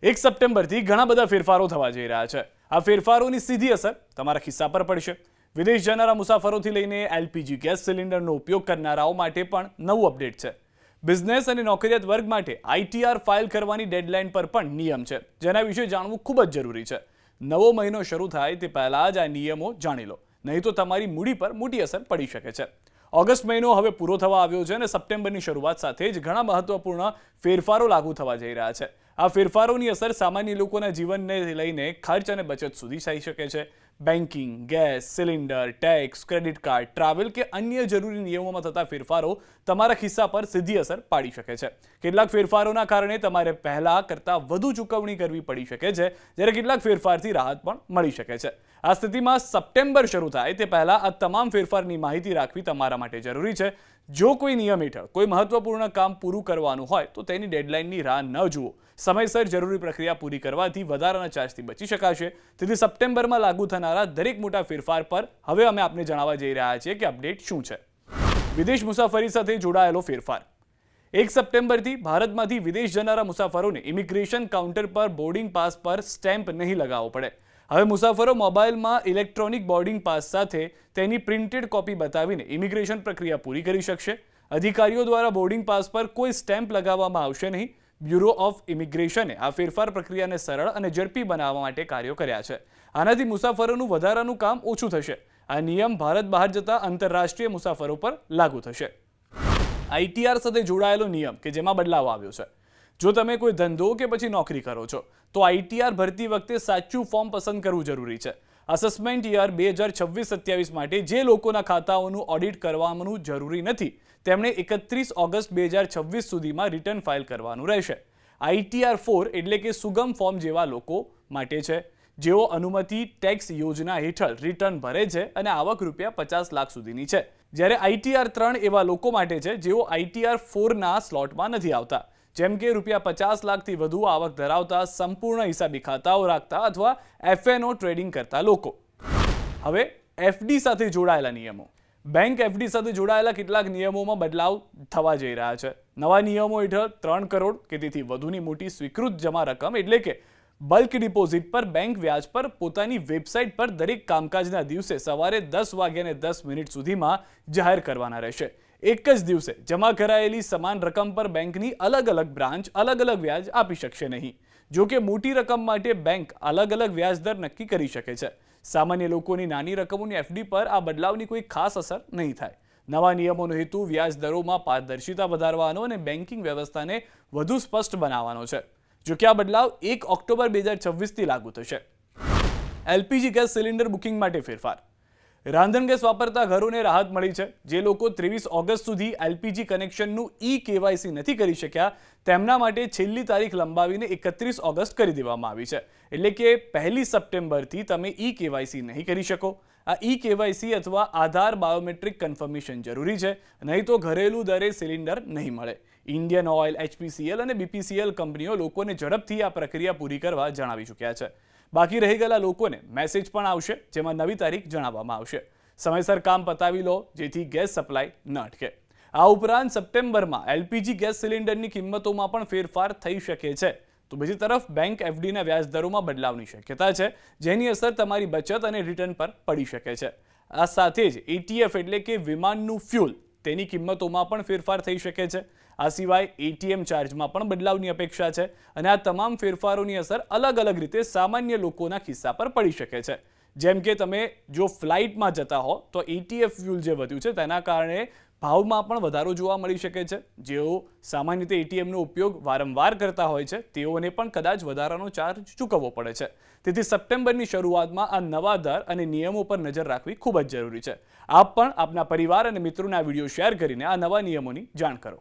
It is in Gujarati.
1 સપ્ટેમ્બરથી ઘણા બધા ફેરફારો થવા જઈ રહ્યા છે। આ ફેરફારોની સીધી અસર તમારા ખિસ્સા પર પડશે। વિદેશ જનારા મુસાફરોથી લઈને એલપીજી ગેસ સિલિન્ડરનો ઉપયોગ કરનારાઓ માટે પણ નવું અપડેટ છે। બિઝનેસ અને નોકરિયાત વર્ગ માટે આઈટીઆર ફાઇલ કરવાની ડેડલાઇન પર પણ નિયમ છે, જેના વિશે જાણવું ખૂબ જ જરૂરી છે। નવો મહિનો શરૂ થાય તે પહેલાં જ આ નિયમો જાણી લો, નહીં તો તમારી મૂડી પર મોટી અસર પડી શકે છે। ઓગસ્ટ મહિનો હવે પૂરો થવા આવ્યો છે અને સપ્ટેમ્બરની શરૂઆત સાથે જ ઘણા મહત્વપૂર્ણ ફેરફારો લાગુ થવા જઈ રહ્યા છે। આ ફેરફારોની અસર સામાન્ય લોકોના જીવનને લઈને ખર્ચ અને બચત સુધી થઈ શકે છે। Banking, gas, cylinder, tax, credit card, travel કે અન્ય જરૂરી નિયમોમાં થતા ફેરફારો તમારા ખિસ્સા પર સીધી અસર પાડી શકે છે। કેટલાક ફેરફારોના કારણે તમારે પહેલા કરતાં વધુ ચૂકવણી કરવી પડી શકે છે, જ્યારે કેટલાક ફેરફારથી રાહત પણ મળી શકે છે। આ સ્થિતિમાં સપ્ટેમ્બર શરૂ થાય તે પહેલાં આ તમામ ફેરફારની માહિતી રાખવી તમારા માટે જરૂરી છે। જો કોઈ નિયમ હેઠળ કોઈ મહત્વપૂર્ણ કામ પૂરું કરવાનું હોય તો તેની ડેડલાઇનની રાહ ન જુઓ। સમયસર જરૂરી પ્રક્રિયા પૂરી કરવાથી વધારાના ચાર્જથી બચી શકાશે। તેથી સપ્ટેમ્બરમાં લાગુ થનારા દરેક મોટા ફેરફાર પર હવે અમે આપને જણાવવા જઈ રહ્યા છીએ કે અપડેટ શું છે। વિદેશ મુસાફરી સાથે જોડાયેલો ફેરફાર। 1 સપ્ટેમ્બરથી ભારતમાંથી વિદેશ જનારા મુસાફરોને ઇમિગ્રેશન કાઉન્ટર પર બોર્ડિંગ પાસ પર સ્ટેમ્પ નહીં લગાવવો પડે। હવે મુસાફરો મોબાઈલમાં ઇલેક્ટ્રોનિક બોર્ડિંગ પાસ સાથે તેની પ્રિન્ટેડ કોપી બતાવીને ઇમિગ્રેશન પ્રક્રિયા પૂરી કરી શકશે। અધિકારીઓ દ્વારા બોર્ડિંગ પાસ પર કોઈ સ્ટેમ્પ લગાવવામાં આવશે નહીં। બ્યુરો ઓફ ઇમિગ્રેશને આ ફેરફાર પ્રક્રિયાને સરળ અને ઝડપી બનાવવા માટે કાર્યો કર્યા છે। આનાથી મુસાફરોનું વધારાનું કામ ઓછું થશે। આ નિયમ ભારત બહાર જતા આંતરરાષ્ટ્રીય મુસાફરો પર લાગુ થશે। આઈટીઆર સાથે જોડાયેલો નિયમ કે જેમાં બદલાવ આવ્યો છે। જો તમે કોઈ ધંધો કે પછી નોકરી કરો છો તો આઈટીઆર ભરતી વખતે સાચું ફોર્મ પસંદ કરવું જરૂરી છે। અસેસમેન્ટ યર 2026-27 માટે જે લોકોના ખાતાઓનું ઓડિટ કરવાનું જરૂરી નથી તેમણે 31 ઓગસ્ટ 2026 સુધીમાં રિટર્ન ફાઇલ કરવાનું રહેશે। આઈટીઆર 4 એટલે કે સુગમ ફોર્મ જેવા લોકો માટે છે, જેઓ અનુમતિ ટેક્સ યોજના હેઠળ રિટર્ન ભરે છે અને આવક ₹50 લાખ સુધીની છે, જ્યારે આઈટીઆર 3 એવા લોકો માટે છે જેઓ આઈટીઆર 4ના સ્લોટમાં નથી આવતા, જેમ કે ₹50 લાખથી વધુ આવક ધરાવતા, સંપૂર્ણ હિસાબી ખાતાઓ રાખતા અથવા એફએનઓ ટ્રેડિંગ કરતા લોકો। હવે એફડી સાથે જોડાયેલા નિયમો। બેંક એફડી સાથે જોડાયેલા કેટલાક નિયમોમાં બદલાવ થવા જઈ રહ્યા છે। નવા નિયમો હેઠળ 3 કરોડ કે તેથી વધુની મોટી સ્વીકૃત જમા રકમ એટલે કે બલ્ક ડિપોઝિટ પર બેંક વ્યાજ પર પોતાની વેબસાઇટ પર દરેક કામકાજના દિવસે સવારે 10:10 સુધીમાં જાહેર કરવાના રહેશે। એક જ દિવસે જમા કરાયેલી સમાન રકમ પર બેંકની અલગ અલગ બ્રાન્ચ અલગ અલગ વ્યાજ આપી શકશે નહીં। જો કે મોટી રકમ માટે બેંક અલગ અલગ વ્યાજ દર નક્કી કરી શકે છે। સામાન્ય લોકોની નાની રકમોની એફડી પર આ બદલાવની કોઈ ખાસ અસર નહીં થાય। નવા નિયમોનો હેતુ વ્યાજ દરોમાં પારદર્શિતા વધારવાનો અને બેન્કિંગ વ્યવસ્થાને વધુ સ્પષ્ટ બનાવવાનો છે। જો કે આ બદલાવ 1 ઓક્ટોબર 2026થી લાગુ થશે। એલપીજી ગેસ સિલિન્ડર બુકિંગ માટે ફેરફાર। રાંધણ ગેસ વાપરતા ઘરોને રાહત મળી છે। જે લોકો 23 ઓગસ્ટ સુધી એલપીજી કનેક્શનનું કેવાયસી નથી કરી શક્યા તેમના માટે છેલ્લી તારીખ લંબાવીને 31 ઓગસ્ટ કરી દેવામાં આવી છે। એટલે કે 1 સપ્ટેમ્બરથી તમે કેવાયસી નહીં કરી શકો। આ કેવાયસી અથવા આધાર બાયોમેટ્રિક કન્ફર્મેશન જરૂરી છે, નહીં તો ઘરેલું દરે સિલિન્ડર નહીં મળે। ઇન્ડિયન ઓઇલ, એચપીસીએલ અને બીપીસીએલ કંપનીઓ લોકોને ઝડપથી આ પ્રક્રિયા પૂરી કરવા જણાવી ચૂક્યા છે। બાકી રહી ગયેલા લોકોને મેસેજ પણ આવશે જેમાં નવી તારીખ જણાવવામાં આવશે। સમયસર કામ પતાવી લો જેથી ગેસ સપ્લાય ન અટકે। આ ઉપરાંત સપ્ટેમ્બરમાં એલપીજી ગેસ સિલિન્ડરની કિંમતોમાં પણ ફેરફાર થઈ શકે છે। તો બીજી તરફ બેંક એફડીના વ્યાજ દરોમાં બદલાવની શક્યતા છે, જેની અસર તમારી બચત અને રિટર્ન પર પડી શકે છે। આ સાથે જ એટીએફ એટલે કે વિમાનનું ફ્યુલ તેની કિંમતોમાં પણ ફેરફાર થઈ શકે છે। આ સિવાય એટીએમ ચાર્જમાં પણ બદલાવની અપેક્ષા છે અને આ તમામ ફેરફારોની અસર અલગ અલગ રીતે સામાન્ય લોકોના ખિસ્સા પર પડી શકે છે। જેમ કે તમે જો ફ્લાઇટમાં જતા હો તો એટીએફ ફ્યુલ જે વધ્યું છે તેના કારણે ભાવમાં પણ વધારો જોવા મળી શકે છે। જેઓ સામાન્ય રીતે એટીએમનો ઉપયોગ વારંવાર કરતા હોય છે તેઓને પણ કદાચ વધારાનો ચાર્જ ચૂકવવો પડે છે। તેથી સપ્ટેમ્બરની શરૂઆતમાં આ નવા દર અને નિયમો પર નજર રાખવી ખૂબ જ જરૂરી છે। આપ પણ આપના પરિવાર અને મિત્રોને આ વિડીયો શેર કરીને આ નવા નિયમોની જાણ કરો।